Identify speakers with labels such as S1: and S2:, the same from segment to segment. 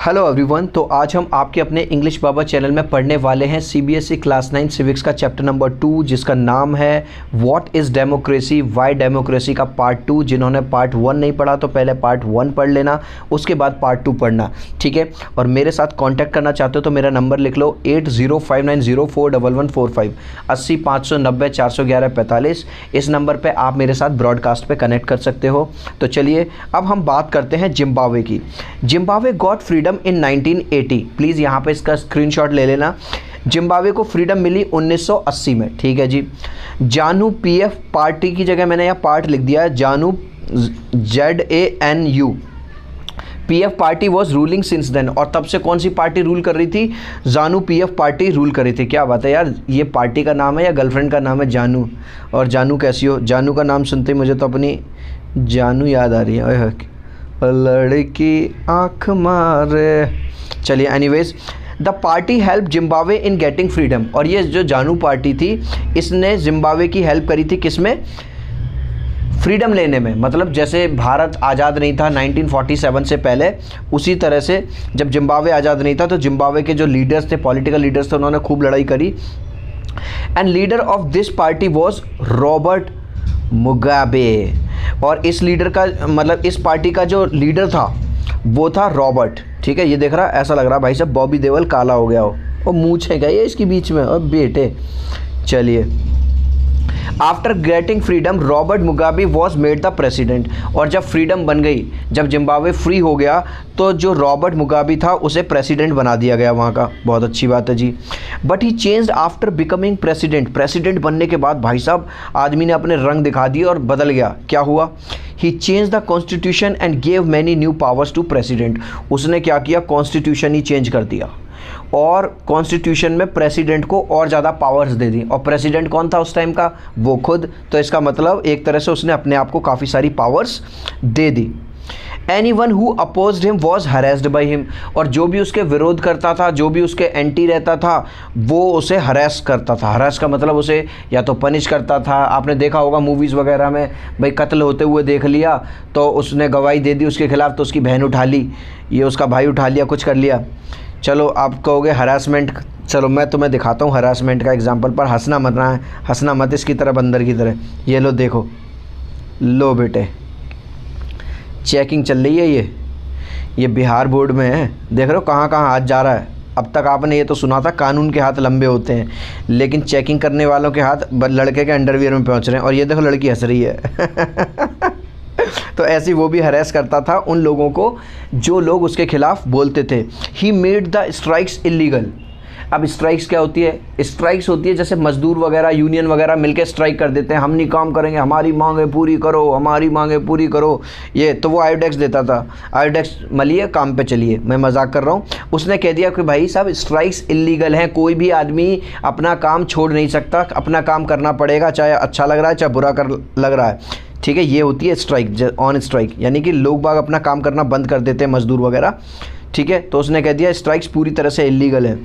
S1: Hello everyone. तो आज हम आपके अपने इंग्लिश बाबा चैनल में पढ़ने वाले हैं सीबीएसई क्लास 9 सिविक्स का चैप्टर नंबर 2, जिसका नाम है what is democracy, Y democracy का पार्ट 2। जिन्होंने पार्ट 1 नहीं पढ़ा तो पहले पार्ट 1 पढ़ लेना, उसके बाद पार्ट 2 पढ़ना, ठीक है। और मेरे साथ कांटेक्ट करना चाहते हो तो मेरा नंबर लिख लो 8059041145 8059041145। इस नंबर पर आप मेरे साथ ब्रॉडकास्ट पर कनेक्ट कर सकते हो। तो चलिए अब हम बात करते हैं जिम्बाब्वे की। Zimbabwe got freedom in 1980। Please यहाँ पे इसका स्क्रीनशॉट ले लेना। जिम्बाब्वे को फ्रीडम मिली 1980 में, ठीक है जी। जानू पीएफ पार्टी की जगह मैंने यहाँ पार्ट लिख दिया है, ZANU ZANU PF party was ruling since then. और तब से कौन सी पार्टी रूल कर रही थी? जानू पीएफ पार्टी रूल कर रही थी। क्या बात है यार, ये पार्टी का नाम है या गर्लफ्रेंड का नाम है जानू? और जानू कैसी हो? जानू का नाम सुनते ही मुझे तो अपनी जानू याद आ रही है, लड़की आँख मारे। चलिए anyways, the party help Zimbabwe in getting freedom. और ये जो जानू पार्टी थी इसने जिम्बाब्वे की हेल्प करी थी किसमें? फ्रीडम लेने में। मतलब जैसे भारत आज़ाद नहीं था 1947 से पहले, उसी तरह से जब जिम्बाब्वे आज़ाद नहीं था तो जिम्बाब्वे के जो लीडर्स थे, पॉलिटिकल लीडर्स थे, उन्होंने खूब लड़ाई करी। And leader of this party was Robert Mugabe. और इस लीडर का मतलब इस पार्टी का जो लीडर था वो था रॉबर्ट, ठीक है। ये देख रहा, ऐसा लग रहा भाई साहब बॉबी देओल काला हो गया हो, और मूंछ है क्या ये इसके बीच में, और बेटे। चलिए, after getting freedom Robert Mugabe was made the president. और जब फ्रीडम बन गई, जब जिम्बाब्वे फ्री हो गया, तो जो रॉबर्ट मुगाबे था उसे प्रेसिडेंट बना दिया गया वहाँ का। बहुत अच्छी बात है जी। But he changed after becoming president. President बनने के बाद भाई साहब आदमी ने अपने रंग दिखा दिए और बदल गया। क्या हुआ? He change the constitution and gave many new powers to president. उसने क्या किया? कॉन्स्टिट्यूशन ही चेंज कर दिया और कॉन्स्टिट्यूशन में प्रेसिडेंट को और ज़्यादा पावर्स दे दी। और प्रेसिडेंट कौन था उस टाइम का? वो खुद। तो इसका मतलब एक तरह से उसने अपने आप को काफ़ी सारी पावर्स दे दी। Anyone who opposed him was harassed by him. और जो भी उसके विरोध करता था, जो भी उसके एंटी रहता था, वो उसे हरेस करता था। हरेस का मतलब उसे या तो पनिश करता था। आपने देखा होगा मूवीज़ वगैरह में, भाई कत्ल होते हुए देख लिया तो उसने गवाही दे दी उसके खिलाफ, तो उसकी बहन उठा ली, ये उसका भाई उठा लिया, कुछ कर लिया। चलो आप कहोगे हरासमेंट, चलो मैं तुम्हें दिखाता हूँ हरासमेंट का एग्जांपल। पर हंसना मत रहा है, हंसना मत इसकी तरह, बंदर की तरह। ये लो देखो, लो बेटे, चेकिंग चल रही है। ये बिहार बोर्ड में है, देख रहे हो कहाँ कहाँ हाथ जा रहा है। अब तक आपने ये तो सुना था कानून के हाथ लंबे होते हैं, लेकिन चेकिंग करने वालों के हाथ लड़के के अंडरवियर में पहुँच रहे हैं। और ये देखो लड़की हंस रही है। तो ऐसे वो भी हरेस करता था उन लोगों को जो लोग उसके खिलाफ बोलते थे। He made the strikes illegal. अब स्ट्राइक्स क्या होती है? स्ट्राइक्स होती है जैसे मजदूर वगैरह, यूनियन वगैरह मिलकर स्ट्राइक कर देते हैं, हम नहीं काम करेंगे, हमारी मांगें पूरी करो, हमारी मांगें पूरी करो। ये तो वो आयोडेक्स देता था, आयोडेक्स मलिए काम पे चलिए। मैं मजाक कर रहा हूँ। उसने कह दिया कि भाई साहब स्ट्राइक्स इलीगल हैं, कोई भी आदमी अपना काम छोड़ नहीं सकता, अपना काम करना पड़ेगा, चाहे अच्छा लग रहा है चाहे बुरा लग रहा है, ठीक है। ये होती है स्ट्राइक, ऑन स्ट्राइक, यानी कि लोग बाग अपना काम करना बंद कर देते हैं, मजदूर वगैरह, ठीक है। तो उसने कह दिया स्ट्राइक्स पूरी तरह से इलीगल है।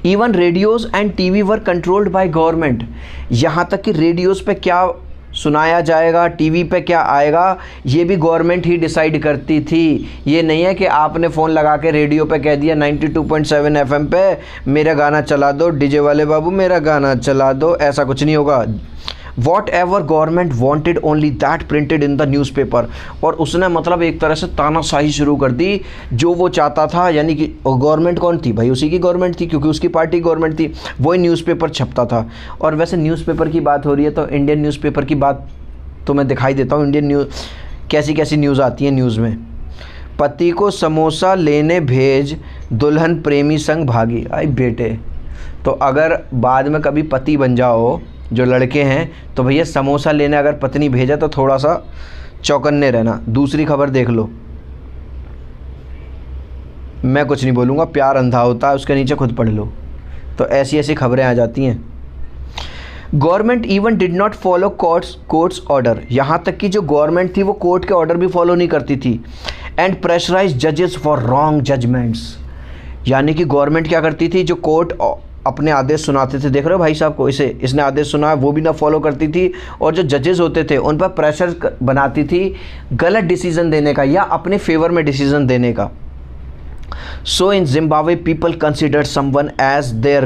S1: Even radios and TV were controlled by government. यहाँ तक कि रेडियोज़ पे क्या सुनाया जाएगा, टीवी पे क्या आएगा, ये भी गवर्नमेंट ही डिसाइड करती थी। ये नहीं है कि आपने फ़ोन लगा के रेडियो पे कह दिया 92.7 FM पे मेरा गाना चला दो, डीजे वाले बाबू मेरा गाना चला दो, ऐसा कुछ नहीं होगा। What ever government wanted only that printed in the news paper. और उसने मतलब एक तरह से तानाशाही शुरू कर दी, जो वो चाहता था। यानी कि गवर्नमेंट कौन थी भाई? उसी की गवर्नमेंट थी, क्योंकि उसकी पार्टी गवर्नमेंट थी, वही न्यूज़पेपर छपता था। और वैसे न्यूज़पेपर की बात हो रही है तो इंडियन न्यूज़पेपर की बात तो मैं दिखाई देता हूँ। इंडियन न्यूज़ कैसी कैसी न्यूज़ आती है न्यूज़ में। पति को समोसा लेने भेज, दुल्हन प्रेमी संग भागी। आई बेटे, तो अगर बाद में कभी पति बन जाओ जो लड़के हैं, तो भैया समोसा लेने अगर पत्नी भेजा तो थोड़ा सा चौकन्ने रहना। दूसरी खबर देख लो, मैं कुछ नहीं बोलूँगा, प्यार अंधा होता है, उसके नीचे खुद पढ़ लो। तो ऐसी ऐसी खबरें आ जाती हैं। Government even did not follow courts order. यहाँ तक कि जो गवर्नमेंट थी वो कोर्ट के ऑर्डर भी फॉलो नहीं करती थी। एंड प्रेशराइज जजेस फॉर रॉन्ग जजमेंट्स। यानी कि गवर्नमेंट क्या करती थी, जो कोर्ट अपने आदेश सुनाते थे, देख रहे हो भाई साहब को, इसने आदेश सुना है, वो भी ना फॉलो करती थी। और जो जजेस होते थे उन पर प्रेशर बनाती थी गलत डिसीजन देने का या अपने फेवर में डिसीजन देने का। So in Zimbabwe people consider someone as their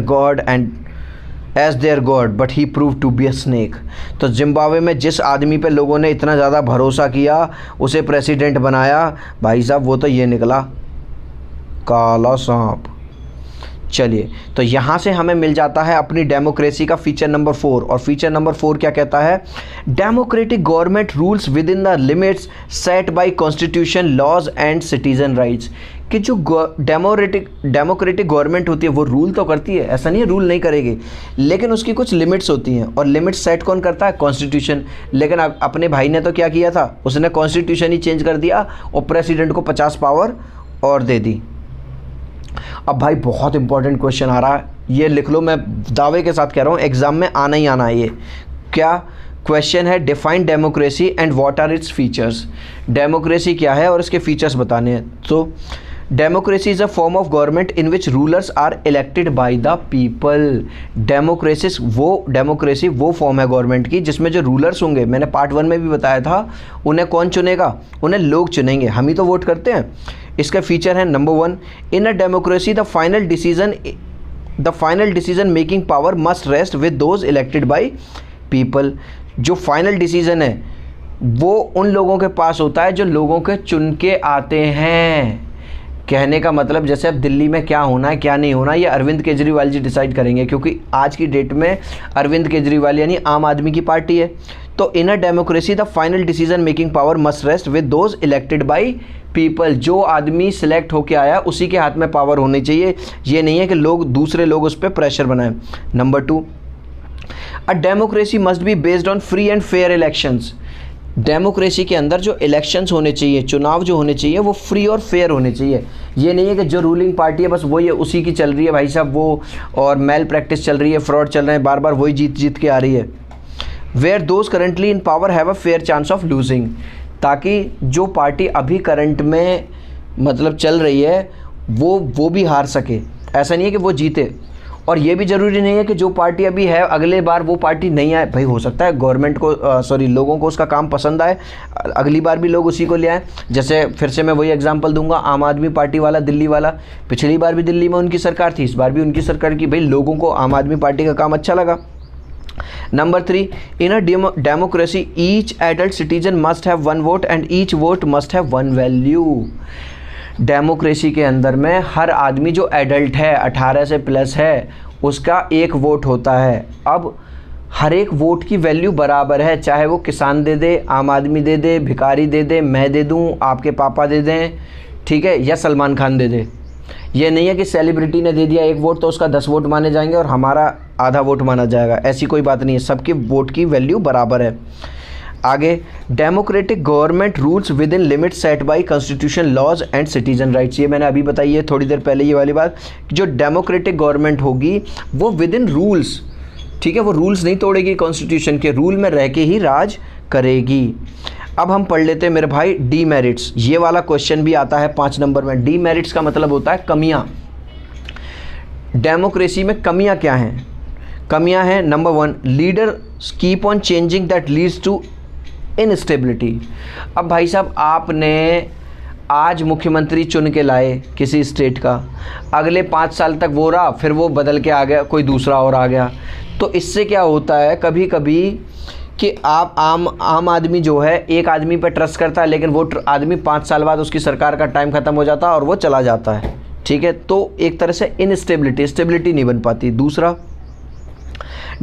S1: god but he prove to be a snake. तो जिम्बाब्वे में जिस आदमी पे लोगों ने इतना ज़्यादा भरोसा किया, उसे प्रेसिडेंट बनाया, भाई साहब वो तो ये निकला काला सांप। चलिए, तो यहाँ से हमें मिल जाता है अपनी डेमोक्रेसी का फीचर नंबर 4। और फीचर नंबर 4 क्या कहता है? Democratic government rules within the limits set by constitution, laws and citizen rights. कि जो डेमोक्रेटिक गवर्नमेंट होती है वो रूल तो करती है, ऐसा नहीं है रूल नहीं करेगी, लेकिन उसकी कुछ लिमिट्स होती हैं, और लिमिट्स सेट कौन करता है? कॉन्स्टिट्यूशन। लेकिन अपने भाई ने तो क्या किया था, उसने कॉन्स्टिट्यूशन ही चेंज कर दिया और प्रेसिडेंट को 50 पावर और दे दी। अब भाई बहुत इंपॉर्टेंट क्वेश्चन आ रहा है, ये लिख लो, मैं दावे के साथ कह रहा हूँ एग्जाम में आना ही आना है ये। क्या क्वेश्चन है? Define democracy and what are its features. Democracy क्या है और इसके फीचर्स बताने हैं। तो democracy is a form of government in which rulers are elected by the people. Democracy वो फॉर्म है गवर्नमेंट की जिसमें जो रूलर्स होंगे, मैंने पार्ट 1 में भी बताया था, उन्हें कौन चुनेगा? उन्हें लोग चुनेंगे, हम ही तो वोट करते हैं। इसका फीचर है number 1, in a democracy the final decision making power must rest with those elected by people. जो फाइनल डिसीजन है वो उन लोगों के पास होता है जो लोगों के चुन के आते हैं। कहने का मतलब जैसे अब दिल्ली में क्या होना है क्या नहीं होना, ये अरविंद केजरीवाल जी डिसाइड करेंगे, क्योंकि आज की डेट में अरविंद केजरीवाल यानी आम आदमी की पार्टी है। तो in a democracy the final decision making power must rest with those elected by people. जो आदमी सिलेक्ट होकर आया उसी के हाथ में पावर होनी चाहिए, ये नहीं है कि दूसरे लोग उस पर प्रेशर बनाएं। Number 2, a democracy must be based on free and fair elections. Democracy के अंदर जो इलेक्शंस होने चाहिए, चुनाव जो होने चाहिए, वो फ्री और फेयर होने चाहिए। ये नहीं है कि जो रूलिंग पार्टी है बस वही है, उसी की चल रही है भाई साहब वो, और मेल प्रैक्टिस चल रही है, फ्रॉड चल रहे हैं, बार बार वही जीत के आ रही है। Where those currently in power have a fair chance of losing. ताकि जो पार्टी अभी करंट में मतलब चल रही है वो भी हार सके, ऐसा नहीं है कि वो जीते। और ये भी ज़रूरी नहीं है कि जो पार्टी अभी है अगले बार वो पार्टी नहीं आए। भाई हो सकता है गवर्नमेंट को लोगों को उसका काम पसंद आए, अगली बार भी लोग उसी को ले आए। जैसे फिर से मैं वही एग्जांपल दूंगा, आम आदमी पार्टी वाला दिल्ली वाला, पिछली बार भी दिल्ली में उनकी सरकार थी, इस बार भी उनकी सरकार की। भाई लोगों को आम आदमी पार्टी का काम अच्छा लगा। Number 3, in a democracy each adult citizen must have 1 vote and each vote must have 1 value. Democracy के अंदर में हर आदमी जो एडल्ट है, 18 से प्लस है, उसका 1 वोट होता है। अब हर एक वोट की वैल्यू बराबर है, चाहे वो किसान दे दे, आम आदमी दे दे, भिखारी दे दे, मैं दे दूं, आपके पापा दे दें, ठीक है, या सलमान खान दे दे। ये नहीं है कि सेलिब्रिटी ने दे दिया 1 वोट तो उसका 10 वोट माने जाएंगे और हमारा आधा वोट माना जाएगा, ऐसी कोई बात नहीं है, सबके वोट की वैल्यू बराबर है। आगे, democratic government rules within limit set by constitution, laws and citizen rights. ये मैंने अभी बताई है थोड़ी देर पहले, ये वाली बात, जो डेमोक्रेटिक गवर्नमेंट होगी वो विद इन रूल्स, ठीक है, वो रूल्स नहीं तोड़ेगी, कॉन्स्टिट्यूशन के रूल में रह के ही राज करेगी। अब हम पढ़ लेते हैं मेरे भाई डीमेरिट्स। ये वाला क्वेश्चन भी आता है 5 नंबर में। डीमेरिट्स का मतलब होता है कमियां। डेमोक्रेसी में कमियां क्या हैं? कमियां हैं number 1, leader keep on changing that leads to instability. अब भाई साहब आपने आज मुख्यमंत्री चुन के लाए किसी स्टेट का, अगले 5 साल तक वो रहा, फिर वो बदल के आ गया, कोई दूसरा और आ गया। तो इससे क्या होता है कभी कभी कि आप आम आदमी जो है एक आदमी पर ट्रस्ट करता है, लेकिन वो आदमी 5 साल बाद उसकी सरकार का टाइम ख़त्म हो जाता है और वो चला जाता है, ठीक है। तो एक तरह से स्टेबिलिटी नहीं बन पाती। दूसरा,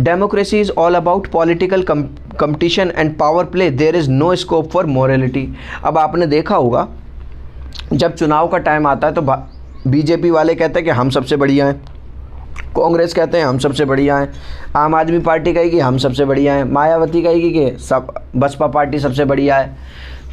S1: democracy is all about political competition and power play, there is no scope for morality. अब आपने देखा होगा जब चुनाव का टाइम आता है तो बीजेपी वाले कहते हैं कि हम सबसे बढ़िया हैं, कांग्रेस कहते हैं हम सबसे बढ़िया हैं, आम आदमी पार्टी कहेगी हम सबसे बढ़िया हैं, मायावती कहेगी कि सब बसपा पार्टी सबसे बढ़िया है।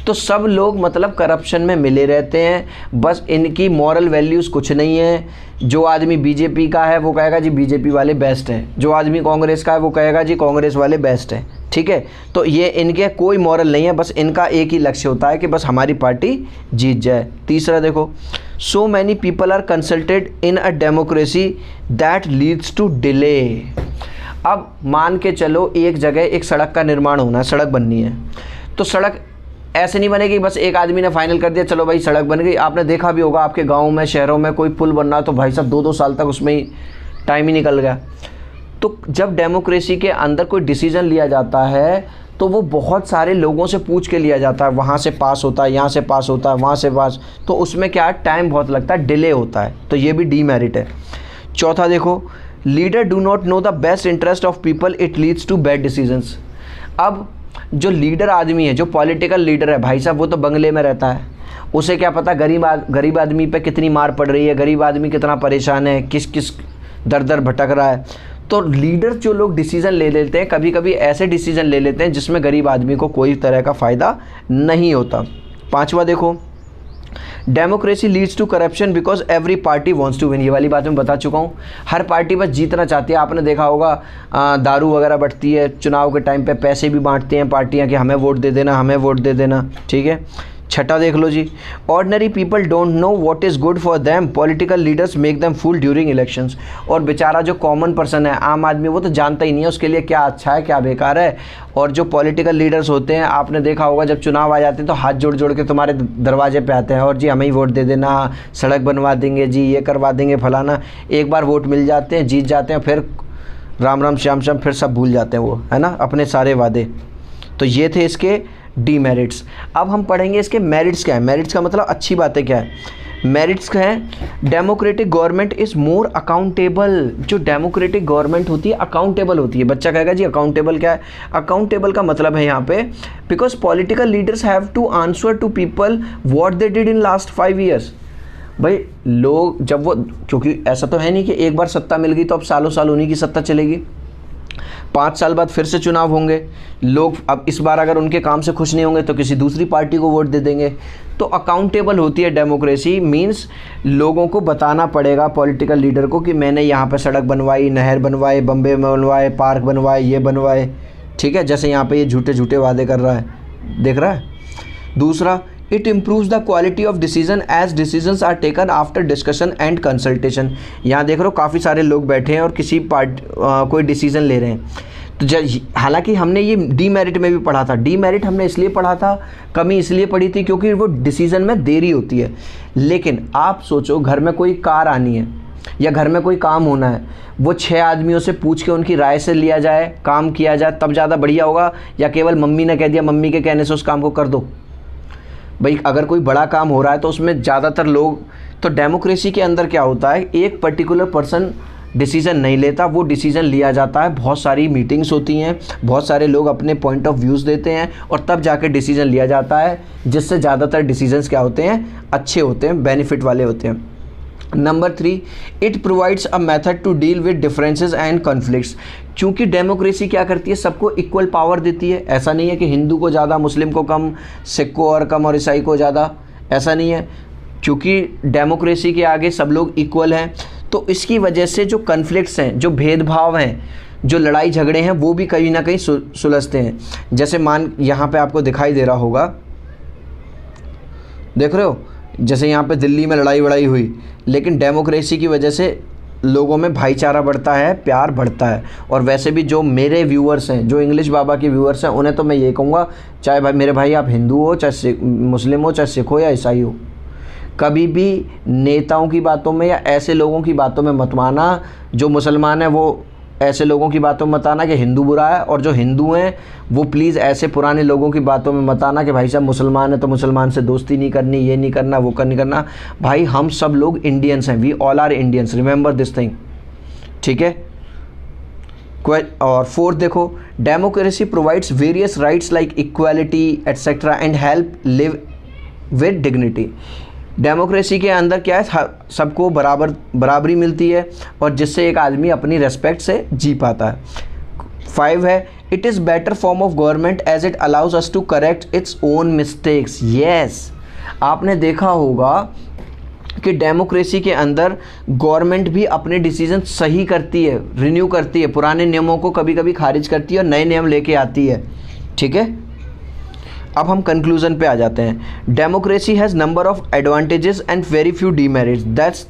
S1: तो सब लोग मतलब करप्शन में मिले रहते हैं, बस इनकी मॉरल वैल्यूज़ कुछ नहीं है। जो आदमी बीजेपी का है वो कहेगा जी बीजेपी वाले बेस्ट हैं, जो आदमी कांग्रेस का है वो कहेगा जी कांग्रेस वाले बेस्ट हैं, ठीक है। तो ये इनके कोई मॉरल नहीं है, बस इनका एक ही लक्ष्य होता है कि बस हमारी पार्टी जीत जाए। तीसरा देखो, so many people are consulted in a democracy that leads to delay. अब मान के चलो एक जगह एक सड़क का निर्माण होना है, सड़क बननी है, तो सड़क ऐसे नहीं बनेगी बस एक आदमी ने फाइनल कर दिया चलो भाई सड़क बन गई। आपने देखा भी होगा आपके गाँव में, शहरों में कोई पुल बन रहा तो भाई साहब 2-2 साल तक उसमें ही टाइम ही निकल गया। तो जब डेमोक्रेसी के अंदर कोई डिसीजन लिया जाता है तो वो बहुत सारे लोगों से पूछ के लिया जाता है, वहाँ से पास होता है, यहाँ से पास होता है, वहाँ से पास, तो उसमें क्या टाइम बहुत लगता है, डिले होता है, तो ये भी डीमेरिट है। चौथा देखो, leader do not know the best interest of people, it leads to bad decisions. अब जो लीडर आदमी है, जो पॉलिटिकल लीडर है भाई साहब, वो तो बंगले में रहता है, उसे क्या पता गरीब आदमी पे कितनी मार पड़ रही है, गरीब आदमी कितना परेशान है, किस किस दर दर भटक रहा है। तो लीडर जो लोग डिसीज़न ले लेते हैं, कभी कभी ऐसे डिसीज़न ले लेते हैं जिसमें गरीब आदमी को कोई तरह का फ़ायदा नहीं होता। पांचवा देखो, democracy leads to corruption because every party wants to win. ये वाली बात मैं बता चुका हूँ, हर पार्टी बस जीतना चाहती है। आपने देखा होगा दारू वगैरह बढ़ती है, चुनाव के टाइम पे पैसे भी बांटते हैं पार्टियाँ कि हमें वोट दे देना, हमें वोट दे देना, ठीक है। छठा देख लो जी, ordinary people don't know what is good for them, political leaders make them fool during elections. और बेचारा जो कॉमन पर्सन है, आम आदमी, वो तो जानता ही नहीं है उसके लिए क्या अच्छा है क्या बेकार है। और जो पॉलिटिकल लीडर्स होते हैं, आपने देखा होगा जब चुनाव आ जाते हैं तो हाथ जोड़ जोड़ के तुम्हारे दरवाजे पे आते हैं और जी हमें ही वोट दे देना, सड़क बनवा देंगे जी, ये करवा देंगे फलाना। एक बार वोट मिल जाते हैं, जीत जाते हैं, फिर राम राम श्याम श्याम, फिर सब भूल जाते हैं वो, है ना, अपने सारे वादे। तो ये थे इसके डीमेरिट्स। अब हम पढ़ेंगे इसके मेरिट्स क्या है। मेरिट्स का मतलब अच्छी बातें क्या है। मेरिट्स क्या है, democratic government is more accountable. जो डेमोक्रेटिक गवर्नमेंट होती है अकाउंटेबल होती है। बच्चा कहेगा जी अकाउंटेबल क्या है। अकाउंटेबल का मतलब है यहाँ पे, because political leaders have to answer to people what they did in last 5 years। भाई लोग जब वो, क्योंकि ऐसा तो है नहीं कि एक बार सत्ता मिल गई तो अब सालों साल उन्हीं की सत्ता चलेगी। 5 साल बाद फिर से चुनाव होंगे, लोग अब इस बार अगर उनके काम से खुश नहीं होंगे तो किसी दूसरी पार्टी को वोट दे देंगे। तो अकाउंटेबल होती है डेमोक्रेसी, मींस लोगों को बताना पड़ेगा पॉलिटिकल लीडर को कि मैंने यहाँ पे सड़क बनवाई, नहर बनवाए, बम्बे में बनवाए, पार्क बनवाए, ये बनवाए, ठीक है। जैसे यहाँ पे ये झूठे झूठे वादे कर रहा है, देख रहा है। दूसरा, it improves the quality of decision as decisions are taken after discussion and consultation. यहाँ देख रहे हो काफ़ी सारे लोग बैठे हैं और किसी कोई डिसीजन ले रहे हैं। तो हालांकि हमने ये डीमेरिट में भी पढ़ा था। डीमेरिट हमने इसलिए पढ़ा था, कमी इसलिए पढ़ी थी क्योंकि वो डिसीजन में देरी होती है। लेकिन आप सोचो, घर में कोई कार आनी है या घर में कोई काम होना है, वो 6 आदमियों से पूछ के उनकी राय से लिया जाए, काम किया जाए, तब ज़्यादा बढ़िया होगा, या केवल मम्मी ने कह दिया, मम्मी के कहने से उस काम को कर दो। भाई अगर कोई बड़ा काम हो रहा है तो उसमें ज़्यादातर लोग, तो डेमोक्रेसी के अंदर क्या होता है, एक पर्टिकुलर पर्सन डिसीज़न नहीं लेता, वो डिसीज़न लिया जाता है। बहुत सारी मीटिंग्स होती हैं, बहुत सारे लोग अपने पॉइंट ऑफ व्यूज़ देते हैं और तब जाके डिसीज़न लिया जाता है, जिससे ज़्यादातर डिसीजंस क्या होते हैं, अच्छे होते हैं, बेनिफिट वाले होते हैं। Number 3, it provides a method to deal with differences and conflicts. क्योंकि डेमोक्रेसी क्या करती है, सबको इक्वल पावर देती है। ऐसा नहीं है कि हिंदू को ज़्यादा, मुस्लिम को कम, सिख को और कम और ईसाई को ज़्यादा, ऐसा नहीं है। क्योंकि डेमोक्रेसी के आगे सब लोग इक्वल हैं, तो इसकी वजह से जो कॉन्फ्लिक्ट्स हैं, जो भेदभाव हैं, जो लड़ाई झगड़े हैं, वो भी कहीं ना कहीं सुलझते हैं। जैसे मान यहाँ पे आपको दिखाई दे रहा होगा, देख रहे हो, जैसे यहाँ पे दिल्ली में लड़ाई वड़ाई हुई, लेकिन डेमोक्रेसी की वजह से लोगों में भाईचारा बढ़ता है, प्यार बढ़ता है। और वैसे भी जो मेरे व्यूअर्स हैं, जो इंग्लिश बाबा के व्यूअर्स हैं, उन्हें तो मैं ये कहूँगा, चाहे भाई मेरे भाई आप हिंदू हो, चाहे मुस्लिम हो, चाहे सिख हो या ईसाई हो, कभी भी नेताओं की बातों में या ऐसे लोगों की बातों में मत आना। जो मुसलमान है वो ऐसे लोगों की बातों में मत आना कि हिंदू बुरा है, और जो हिंदू हैं वो प्लीज़ ऐसे पुराने लोगों की बातों में मत आना कि भाई साहब मुसलमान है तो मुसलमान से दोस्ती नहीं करनी, ये नहीं करना, वो नहीं करना। भाई हम सब लोग इंडियंस हैं, we all are Indians, remember this thing, ठीक है। और 4th देखो, democracy provides various rights like equality etcetera and help live with dignity. Democracy के अंदर क्या है, सबको बराबरी मिलती है और जिससे एक आदमी अपनी रेस्पेक्ट से जी पाता है। 5 है, it is better form of government as it allows us to correct its own mistakes. Yes, आपने देखा होगा कि डेमोक्रेसी के अंदर गवर्नमेंट भी अपने डिसीजन सही करती है, रिन्यू करती है, पुराने नियमों को कभी कभी खारिज करती है और नए नियम लेके आती है, ठीक है। अब हम कंक्लूजन पे आ जाते हैं। Democracy has number of advantages and very few demerits, that's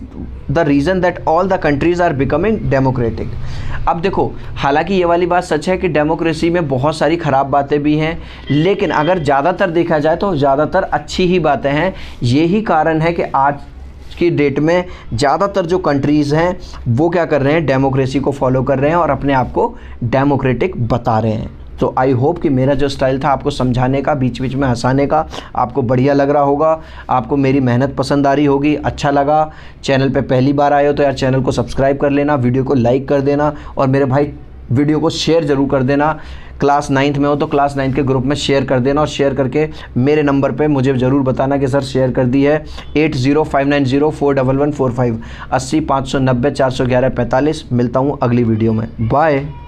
S1: the reason that all the countries are becoming democratic. अब देखो, हालांकि ये वाली बात सच है कि डेमोक्रेसी में बहुत सारी ख़राब बातें भी हैं, लेकिन अगर ज़्यादातर देखा जाए तो ज़्यादातर अच्छी ही बातें हैं। यही कारण है कि आज की डेट में ज़्यादातर जो कंट्रीज़ हैं वो क्या कर रहे हैं, डेमोक्रेसी को फॉलो कर रहे हैं और अपने आप को डेमोक्रेटिक बता रहे हैं। तो आई होप कि मेरा जो स्टाइल था आपको समझाने का, बीच बीच में हंसाने का, आपको बढ़िया लग रहा होगा, आपको मेरी मेहनत पसंद आ रही होगी, अच्छा लगा। चैनल पे पहली बार आए हो तो यार चैनल को सब्सक्राइब कर लेना, वीडियो को लाइक कर देना और मेरे भाई वीडियो को शेयर ज़रूर कर देना। क्लास 9th में हो तो क्लास 9th के ग्रुप में शेयर कर देना और शेयर करके मेरे नंबर पे मुझे ज़रूर बताना कि सर शेयर कर दी है। 8059041145 80 590 411 45। मिलता हूँ अगली वीडियो में, बाय।